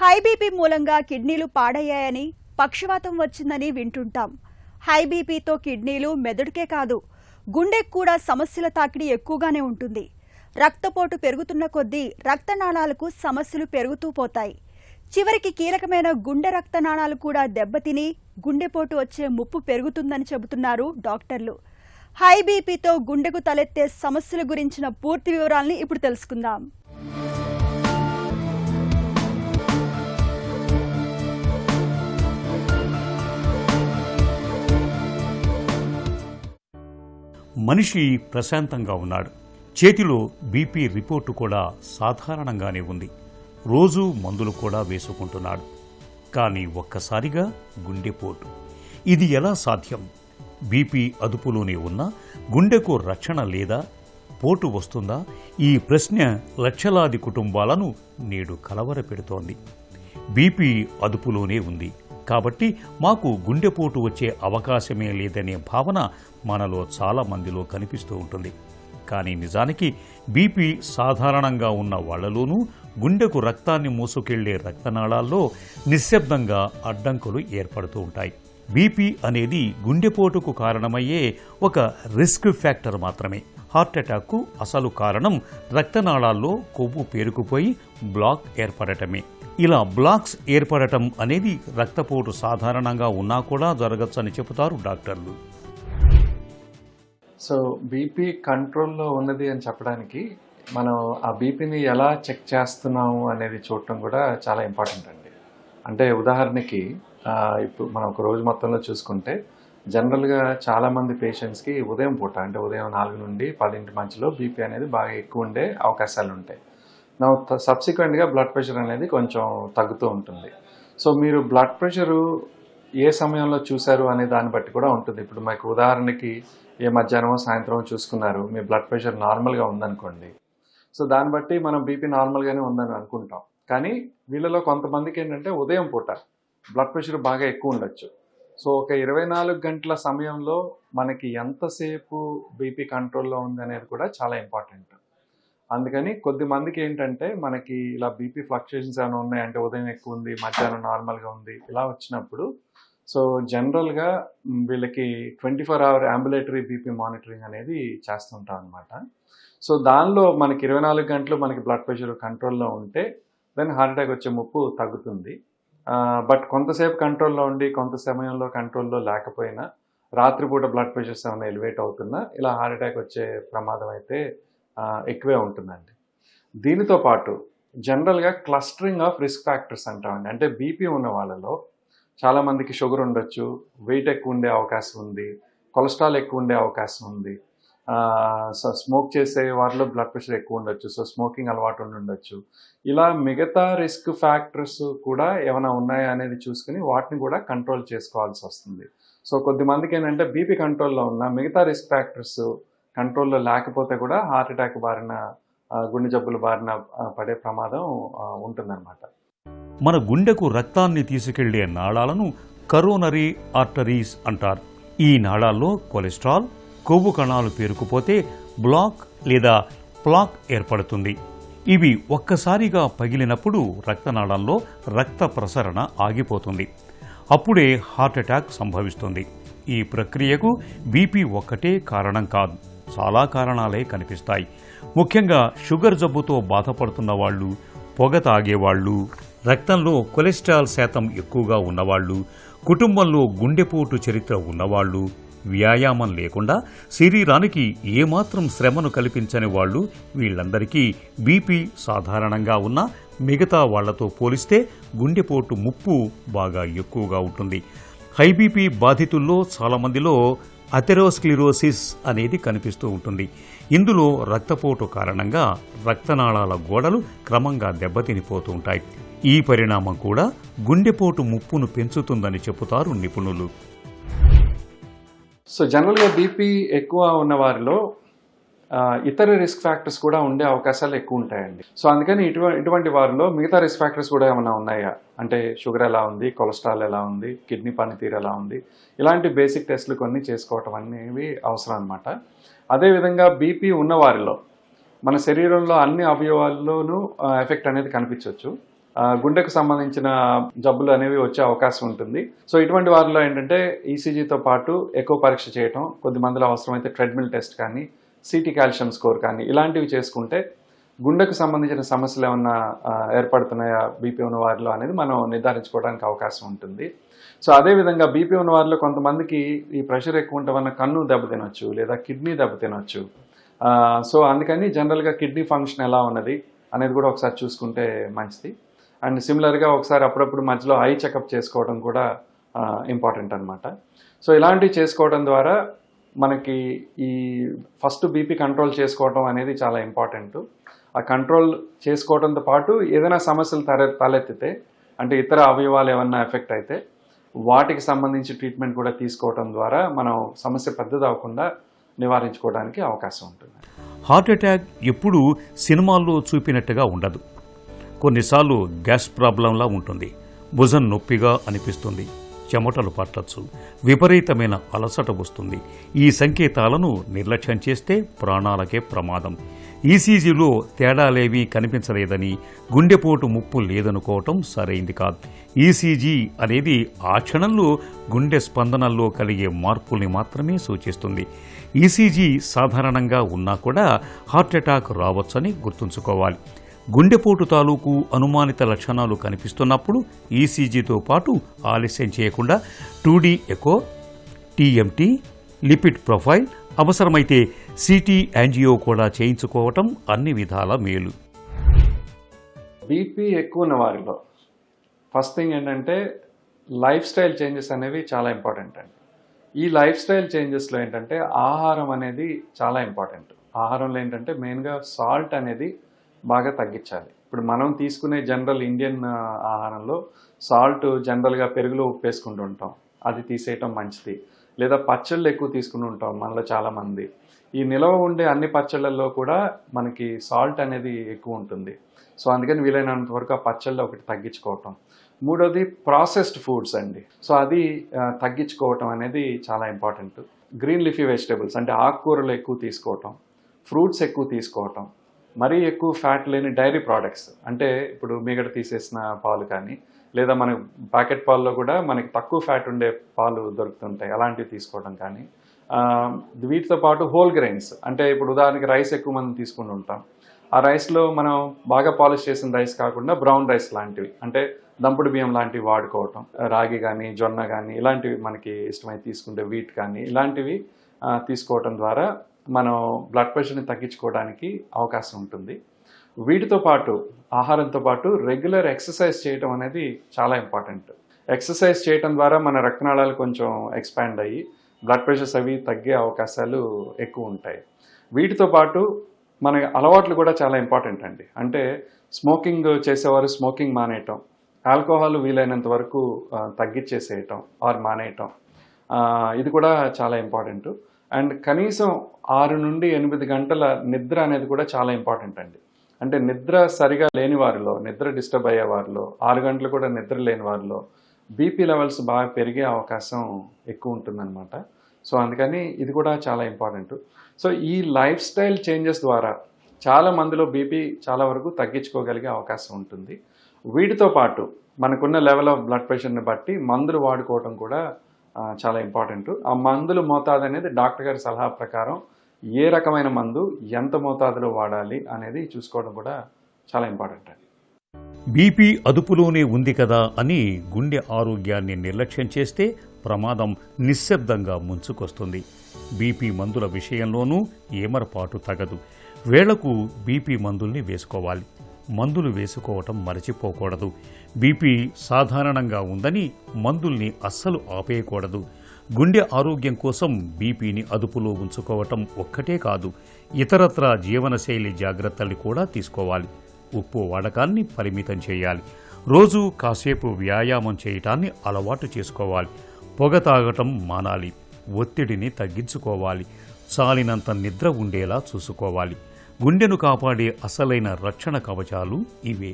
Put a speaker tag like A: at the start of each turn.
A: High BP మూలంగా కిడ్నీలు పాడయ్యాయని, పక్షవాతం వచ్చిందని వింటుంటాం. హై బీపీతో కిడ్నీలు, మెదడుకే కాదు గుండెకు కూడా సమస్యల తాకిడి ఎక్కువగానే ఉంటుంది. రక్తపోటు పెరుగుతున్న కొద్దీ రక్తనాళాలకు సమస్యలు పెరుగుతూ పోతాయి. చివరికి కీలకమైన గుండె రక్తనాళాలు కూడా దెబ్బతిని గుండెపోటు వచ్చే ముప్పు పెరుగుతుందని చెబుతున్నారు డాక్టర్లు. హై బీపీతో గుండెకు తలెత్తే సమస్యల గురించిన పూర్తి వివరాల్ని ఇప్పుడు తెలుసుకుందాం.
B: మనిషి ప్రశాంతంగా ఉన్నాడు. చేతిలో బీపీ రిపోర్టు కూడా సాధారణంగానే ఉంది. రోజూ మందులు కూడా వేసుకుంటున్నాడు. కానీ ఒక్కసారిగా గుండెపోటు. ఇది ఎలా సాధ్యం? బీపీ అదుపులోనే ఉన్నా గుండెకు రక్షణ లేదా? పోటు వస్తుందా? ఈ ప్రశ్న లక్షలాది కుటుంబాలను నేడు కలవరపెడుతోంది. బీపీ అదుపులోనే ఉంది కాబట్టి మాకు గుండెపోటు వచ్చే అవకాశమే లేదనే భావన మనలో చాలా మందిలో కనిపిస్తూ ఉంటుంది. కానీ నిజానికి బీపీ సాధారణంగా ఉన్న వాళ్లలోనూ గుండెకు రక్తాన్ని మోసుకెళ్లే రక్తనాళాల్లో నిశ్శబ్దంగా అడ్డంకులు ఏర్పడుతూ ఉంటాయి. బీపీ అనేది గుండెపోటుకు కారణమయ్యే ఒక రిస్క్ ఫ్యాక్టర్ మాత్రమే. హార్ట్ అటాక్కు అసలు కారణం రక్తనాళాల్లో కొవ్వు పేరుకుపోయి బ్లాక్ ఏర్పడటమే. ఇలా బ్లాక్స్ ఏర్పడటం అనేది రక్తపోటు సాధారణంగా ఉన్నా కూడా జరగచ్చని చెబుతారు డాక్టర్లు.
C: సో బీపీ కంట్రోల్లో ఉన్నది అని చెప్పడానికి మనం ఆ బీపీని ఎలా చెక్ చేస్తున్నాము అనేది చూడటం కూడా చాలా ఇంపార్టెంట్ అండి. అంటే ఉదాహరణకి ఇప్పుడు మనం ఒక రోజు మొత్తంలో చూసుకుంటే జనరల్గా చాలామంది పేషెంట్స్కి ఉదయం పూట అంటే ఉదయం 4 నుండి 10 మధ్యలో బీపీ అనేది బాగా ఎక్కువ ఉండే అవకాశాలు ఉంటాయి. సబ్సిక్వెంట్గా బ్లడ్ ప్రెషర్ అనేది కొంచెం తగ్గుతూ ఉంటుంది. సో మీరు బ్లడ్ ప్రెషరు ఏ సమయంలో చూశారు అనే దాన్ని బట్టి కూడా ఉంటుంది. ఇప్పుడు మాకు ఉదాహరణకి ఏ మధ్యాహ్నం సాయంత్రం చూసుకున్నారు, మీ బ్లడ్ ప్రెషర్ నార్మల్గా ఉందనుకోండి. సో దాన్ని బట్టి మనం బీపీ నార్మల్గానే ఉందని అనుకుంటాం. కానీ వీళ్ళలో కొంతమందికి ఏంటంటే ఉదయం పూట బ్లడ్ ప్రెషర్ బాగా ఎక్కువ ఉండొచ్చు. సో ఒక 24 గంటల సమయంలో మనకి ఎంతసేపు బీపీ కంట్రోల్లో ఉంది అనేది కూడా చాలా ఇంపార్టెంట్. అందుకని కొద్ది మందికి ఏంటంటే మనకి ఇలా బీపీ ఫ్లక్చుయేషన్స్ ఏమైనా ఉన్నాయంటే ఉదయం ఎక్కువ ఉంది, మధ్యాహ్నం నార్మల్గా ఉంది, ఇలా వచ్చినప్పుడు సో జనరల్గా వీళ్ళకి 24 అవర్ అంబులేటరీ బీపీ మానిటరింగ్ అనేది చేస్తుంటాం అనమాట. సో దానిలో మనకి 24 గంటలు మనకి బ్లడ్ ప్రెషర్ కంట్రోల్లో ఉంటే దెన్ హార్ట్ అటాక్ వచ్చే ముప్పు తగ్గుతుంది. బట్ కొంతసేపు కంట్రోల్లో ఉండి కొంత సమయంలో కంట్రోల్లో లేకపోయినా రాత్రిపూట బ్లడ్ ప్రెషర్స్ ఏమైనా ఎలివేట్ అవుతున్నా ఇలా హార్ట్ అటాక్ వచ్చే ప్రమాదం అయితే ఎక్కువే ఉంటుందండి. దీనితో పాటు జనరల్గా క్లస్టరింగ్ ఆఫ్ రిస్క్ ఫ్యాక్టర్స్ అంటామండి. అంటే బీపీ ఉన్న వాళ్ళలో చాలామందికి షుగర్ ఉండొచ్చు, వెయిట్ ఎక్కువ ఉండే అవకాశం ఉంది, కొలెస్ట్రాల్ ఎక్కువ ఉండే అవకాశం ఉంది, సో స్మోక్ చేసే వారిలో బ్లడ్ ప్రెషర్ ఎక్కువ ఉండొచ్చు, సో స్మోకింగ్ అలవాటు ఉండొచ్చు. ఇలా మిగతా రిస్క్ ఫ్యాక్టర్స్ కూడా ఏమైనా ఉన్నాయా అనేది చూసుకుని వాటిని కూడా కంట్రోల్ చేసుకోవాల్సి వస్తుంది. సో కొద్దిమందికి ఏంటంటే బీపీ కంట్రోల్లో ఉన్న మిగతా రిస్క్ ఫ్యాక్టర్స్ కంట్రోల్లో లేకపోతే కూడా హార్ట్ అటాక్ బారిన, గుండె జబ్బుల బారిన పడే ప్రమాదం ఉంటుందన్నమాట.
B: మన గుండెకు రక్తాన్ని తీసుకెళ్లే నాళాలను కరోనరీ ఆర్టరీస్ అంటారు. ఈ నాళాల్లో కొలెస్ట్రాల్, కొవ్వు కణాలు పేరుకుపోతే బ్లాక్ లేదా ప్లాక్ ఏర్పడుతుంది. ఇవి ఒక్కసారిగా పగిలినప్పుడు రక్తనాళంలో రక్త ప్రసరణ ఆగిపోతుంది. అప్పుడే హార్ట్ అటాక్ సంభవిస్తుంది. ఈ ప్రక్రియకు బీపీ ఒక్కటే కారణం కాదు, చాలా కారణాలే కనిపిస్తాయి. ముఖ్యంగా షుగర్ జబ్బుతో బాధపడుతున్న వాళ్ళు, పొగ తాగేవాళ్ళు, రక్తంలో కొలెస్ట్రాల్ శాతం ఎక్కువగా ఉన్నవాళ్ళు, కుటుంబంలో గుండెపోటు చరిత్ర ఉన్నవాళ్ళు, వ్యాయామం లేకుండా శరీరానికి ఏమాత్రం శ్రమను కల్పించని వాళ్ళు, వీళ్ళందరికీ బీపీ సాధారణంగా ఉన్న మిగతా వాళ్లతో పోలిస్తే గుండెపోటు ముప్పు బాగా ఎక్కువగా ఉంటుంది. హై బీపీ బాధితుల్లో చాలామందిలో అథెరోస్క్లిరోసిస్ అనేది కనిపిస్తూ ఉంటుంది. ఇందులో రక్తపోటు కారణంగా రక్తనాళాల గోడలు క్రమంగా దెబ్బతినిపోతూ ఉంటాయి. ఈ పరిణామం కూడా గుండెపోటు ముప్పును పెంచుతుందని చెబుతారు నిపుణులు.
C: సో జనరల్గా బీపీ ఎక్కువ ఉన్న వారిలో ఇతర రిస్క్ ఫ్యాక్టర్స్ కూడా ఉండే అవకాశాలు ఎక్కువ ఉంటాయండి. సో అందుకని ఇటువంటి వారిలో మిగతా రిస్క్ ఫ్యాక్టర్స్ కూడా ఏమైనా ఉన్నాయా అంటే షుగర్ ఎలా ఉంది, కొలెస్ట్రాల్ ఎలా ఉంది, కిడ్నీ పనితీరు ఎలా ఉంది, ఇలాంటి బేసిక్ టెస్టులు కొన్ని చేసుకోవటం అనేవి అవసరం అనమాట. అదేవిధంగా బీపీ ఉన్న వారిలో మన శరీరంలో అన్ని అవయవాల్లోనూ ఎఫెక్ట్ అనేది కనిపించవచ్చు. గుండెకు సంబంధించిన జబ్బులు అనేవి వచ్చే అవకాశం ఉంటుంది. సో ఇటువంటి వారిలో ఏంటంటే ఈసీజీతో పాటు ఎకో పరీక్ష చేయటం, కొద్ది మందిలో అవసరమైతే ట్రెడ్మిల్ టెస్ట్ కానీ, సిటీ కాల్షియం స్కోర్ కానీ ఇలాంటివి చేసుకుంటే గుండెకు సంబంధించిన సమస్యలు ఏమన్నా ఏర్పడుతున్నాయా బీపీ ఉన్న వారిలో అనేది మనం నిర్ధారించుకోవడానికి అవకాశం ఉంటుంది. సో అదేవిధంగా బీపీ ఉన్న వారిలో కొంతమందికి ఈ ప్రెషర్ ఎక్కువ ఉండటం వల్ల కన్ను దెబ్బతినొచ్చు లేదా కిడ్నీ దెబ్బతినొచ్చు. సో అందుకని జనరల్గా కిడ్నీ ఫంక్షన్ ఎలా ఉన్నది అనేది కూడా ఒకసారి చూసుకుంటే మంచిది. అండ్ సిమిలర్గా ఒకసారి అప్పుడప్పుడు మధ్యలో ఐ చెకప్ చేసుకోవడం కూడా ఇంపార్టెంట్ అనమాట. సో ఇలాంటివి చేసుకోవడం ద్వారా మనకి ఈ ఫస్ట్ బీపీ కంట్రోల్ చేసుకోవడం అనేది చాలా ఇంపార్టెంట్. ఆ కంట్రోల్ చేసుకోవడంతో పాటు ఏదైనా సమస్యలు తలెత్తితే, అంటే ఇతర అవయవాలు ఏమన్నా ఎఫెక్ట్ అయితే వాటికి సంబంధించి ట్రీట్మెంట్ కూడా తీసుకోవడం ద్వారా మనం సమస్య పెద్దది అవ్వకుండా నివారించుకోవడానికి అవకాశం ఉంటుంది.
B: హార్ట్ అటాక్ ఎప్పుడూ సినిమాల్లో చూపినట్టుగా ఉండదు. కొన్నిసార్లు గ్యాస్ ప్రాబ్లంలా ఉంటుంది, భుజం నొప్పిగా అనిపిస్తుంది, చెమటలు పట్టచ్చు, విపరీతమైన అలసట వస్తుంది. ఈ సంకేతాలను నిర్లక్ష్యం చేస్తే ప్రాణాలకే ప్రమాదం. ఈసీజీలో తేడాలేవీ కనిపించలేదని, గుండెపోటు ముప్పు లేదనుకోవటం సరైంది కాదు. ఈసీజీ అనేది ఆ క్షణంలో గుండె స్పందనల్లో కలిగే మార్పుల్ని మాత్రమే సూచిస్తుంది. ఈసీజీ సాధారణంగా ఉన్నా కూడా హార్ట్ అటాక్ రావచ్చని గుర్తుంచుకోవాలి. గుండెపోటు తాలూకు అనుమానిత లక్షణాలు కనిపిస్తున్నప్పుడు ఈసీజీతో పాటు ఆలస్యం చేయకుండా 2D echo, TMT, lipid profile, అవసరమైతే సిటీ యాంజియో కూడా చేయించుకోవటం అన్ని విధాల మేలు.
C: బీపీ ఎక్కువ ఉన్న వారిలో ఫస్ట్ థింగ్ ఏంటంటే లైఫ్ స్టైల్ చేంజెస్ అనేవి చాలా ఇంపార్టెంట్ అండి. ఈ లైఫ్ స్టైల్ చేంజెస్లో ఏంటంటే ఆహారం అనేది చాలా ఇంపార్టెంట్. ఆహారంలో ఏంటంటే మెయిన్గా సాల్ట్ అనేది బాగా తగ్గించాలి. ఇప్పుడు మనం తీసుకునే జనరల్ ఇండియన్ ఆహారంలో సాల్ట్ జనరల్గా పెరుగులో ఉప్పు వేసుకుంటూ ఉంటాం, అది తీసేయటం మంచిది. లేదా పచ్చళ్ళు ఎక్కువ తీసుకుని ఉంటాం మనలో చాలామంది. ఈ నిలవ ఉండే అన్ని పచ్చళ్ళల్లో కూడా మనకి సాల్ట్ అనేది ఎక్కువ ఉంటుంది. సో అందుకని వీలైనంత వరకు ఆ పచ్చళ్ళు ఒకటి తగ్గించుకోవటం. మూడోది ప్రాసెస్డ్ ఫుడ్స్ అండి. సో అది తగ్గించుకోవటం అనేది చాలా ఇంపార్టెంట్. గ్రీన్ లీఫీ వెజిటేబుల్స్ అంటే ఆకుకూరలు ఎక్కువ తీసుకోవటం, ఫ్రూట్స్ ఎక్కువ తీసుకోవటం, మరీ ఎక్కువ ఫ్యాట్ లేని డైరీ ప్రోడక్ట్స్ అంటే ఇప్పుడు మీగడ తీసేసిన పాలు కానీ, లేదా మన ప్యాకెట్ పాల్లో కూడా మనకి తక్కువ ఫ్యాట్ ఉండే పాలు దొరుకుతుంటాయి, అలాంటివి తీసుకోవడం కానీ. వీటితో పాటు హోల్ గ్రెయిన్స్ అంటే ఇప్పుడు ఉదాహరణకి రైస్ ఎక్కువ మంది తీసుకుని ఉంటాం. ఆ రైస్లో మనం బాగా పాలిష్ చేసిన రైస్ కాకుండా బ్రౌన్ రైస్ లాంటివి అంటే దంపుడు బియ్యం లాంటివి వాడుకోవటం, రాగి కానీ జొన్న కానీ ఇలాంటివి మనకి ఇష్టమై తీసుకుంటే వీట్ కానీ ఇలాంటివి తీసుకోవటం ద్వారా మనం బ్లడ్ ప్రెషర్ని తగ్గించుకోవడానికి అవకాశం ఉంటుంది. వీటితో పాటు ఆహారంతో పాటు రెగ్యులర్ ఎక్సర్సైజ్ చేయటం అనేది చాలా ఇంపార్టెంట్. ఎక్సర్సైజ్ చేయటం ద్వారా మన రక్తనాళాలు కొంచెం ఎక్స్పాండ్ అయ్యి బ్లడ్ ప్రెషర్స్ అవి తగ్గే అవకాశాలు ఎక్కువ ఉంటాయి. వీటితో పాటు మన అలవాట్లు కూడా చాలా ఇంపార్టెంట్ అండి. అంటే స్మోకింగ్ చేసేవారు స్మోకింగ్ మానేయటం, ఆల్కహాల్ వీలైనంత వరకు తగ్గించేసేయటం ఆర్ మానేయటం, ఇది కూడా చాలా ఇంపార్టెంట్. అండ్ కనీసం 6 నుండి 8 గంటల నిద్ర అనేది కూడా చాలా ఇంపార్టెంట్ అండి. అంటే నిద్ర సరిగా లేని వారిలో, నిద్ర డిస్టర్బ్ అయ్యే వారిలో, 6 గంటలు కూడా నిద్ర లేని వారిలో బీపీ లెవెల్స్ బాగా పెరిగే అవకాశం ఎక్కువ ఉంటుందన్నమాట. సో అందుకని ఇది కూడా చాలా ఇంపార్టెంట్. సో ఈ లైఫ్ స్టైల్ చేంజెస్ ద్వారా చాలా మందిలో బీపీ చాలా వరకు తగ్గించుకోగలిగే అవకాశం ఉంటుంది. వీటితో పాటు మనకున్న లెవెల్ ఆఫ్ బ్లడ్ ప్రెషర్ని బట్టి మందులు వాడుకోవడం కూడా చాలా ఇంపార్టెంట్. ఆ మందులు మోతాదు అనేది డాక్టర్ గారి సలహా ప్రకారం ఏ రకమైన మందు ఎంత మోతాదులో వాడాలి అనేది చూసుకోవడం కూడా చాలా ఇంపార్టెంట్ అండి.
B: బీపీ అదుపులోనే ఉంది కదా అని గుండె ఆరోగ్యాన్ని నిర్లక్ష్యం చేస్తే ప్రమాదం నిశ్శబ్దంగా ముంచుకొస్తుంది. బీపీ మందుల విషయంలోనూ ఏమరపాటు తగదు. వేళకు బీపీ మందుల్ని వేసుకోవాలి. మందులు వేసుకోవటం మరచిపోకూడదు. బీపీ సాధారణంగా ఉందని మందుల్ని అస్సలు ఆపేయకూడదు. గుండె ఆరోగ్యం కోసం బీపీని అదుపులో ఉంచుకోవటం ఒక్కటే కాదు, ఇతరత్రా జీవనశైలి జాగ్రత్తలు కూడా తీసుకోవాలి. ఉప్పు వాడకాన్ని పరిమితం చేయాలి. రోజు కాసేపు వ్యాయామం చేయటాన్ని అలవాటు చేసుకోవాలి. పొగ తాగటం మానాలి. ఒత్తిడిని తగ్గించుకోవాలి. చాలినంత నిద్ర ఉండేలా చూసుకోవాలి. గుండెను కాపాడే అసలైన రక్షణ కవచాలు ఇవే.